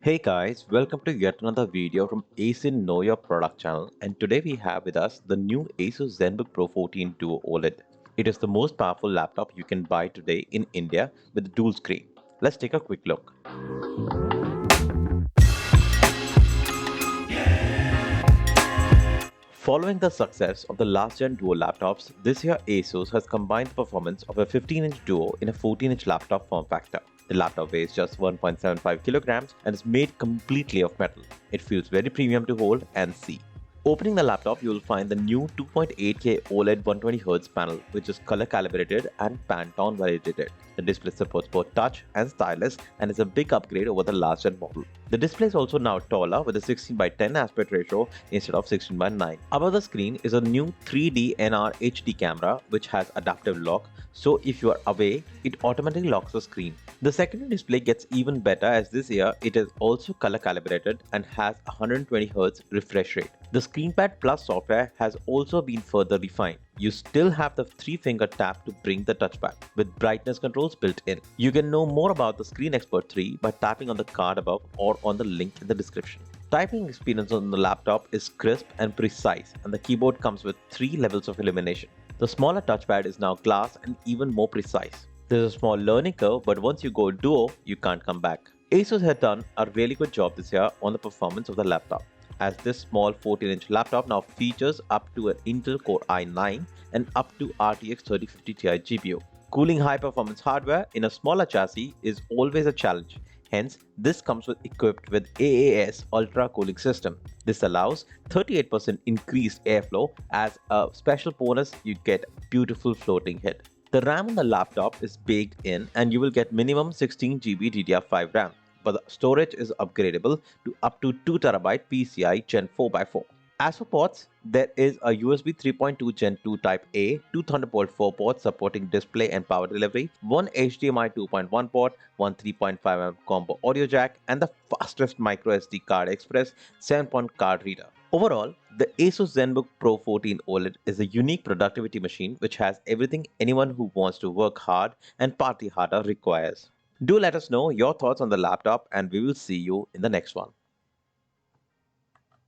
Hey guys, welcome to yet another video from ASIN Know Your Product channel, and today we have with us the new Asus Zenbook Pro 14 Duo OLED. It is the most powerful laptop you can buy today in India with a dual screen. Let's take a quick look. Following the success of the last gen Duo laptops, this year Asus has combined the performance of a 15-inch Duo in a 14-inch laptop form factor. The laptop weighs just 1.75 kilograms and is made completely of metal. It feels very premium to hold and see. Opening the laptop, you will find the new 2.8K OLED 120Hz panel, which is color calibrated and Pantone validated. The display supports both touch and stylus and is a big upgrade over the last gen model. The display is also now taller with a 16:10 aspect ratio instead of 16:9. Above the screen is a new 3D NR HD camera which has adaptive lock, so if you are away, it automatically locks the screen. The secondary display gets even better as this year it is also color calibrated and has 120Hz refresh rate. The ScreenPad Plus software has also been further refined. You still have the 3-finger tap to bring the touchpad, with brightness controls built in. You can know more about the Screen Expert 3 by tapping on the card above or on the link in the description. Typing experience on the laptop is crisp and precise, and the keyboard comes with 3 levels of illumination. The smaller touchpad is now glass and even more precise. There's a small learning curve, but once you go Duo, you can't come back. Asus had done a really good job this year on the performance of the laptop, as this small 14-inch laptop now features up to an Intel Core i9 and up to RTX 3050 Ti GPU. Cooling high-performance hardware in a smaller chassis is always a challenge. Hence, this comes equipped with AAS Ultra Cooling System. This allows 38% increased airflow. As a special bonus, you get beautiful floating head. The RAM on the laptop is baked in and you will get minimum 16GB DDR5 RAM, but the storage is upgradable to up to 2TB PCI Gen 4x4. As for ports, there is a USB 3.2 Gen 2 Type A, 2 Thunderbolt 4 ports supporting display and power delivery, one HDMI 2.1 port, one 3.5mm combo audio jack, and the fastest microSD card express 7-point card reader. Overall, the Asus Zenbook Pro 14 OLED is a unique productivity machine which has everything anyone who wants to work hard and party harder requires. Do let us know your thoughts on the laptop and we will see you in the next one.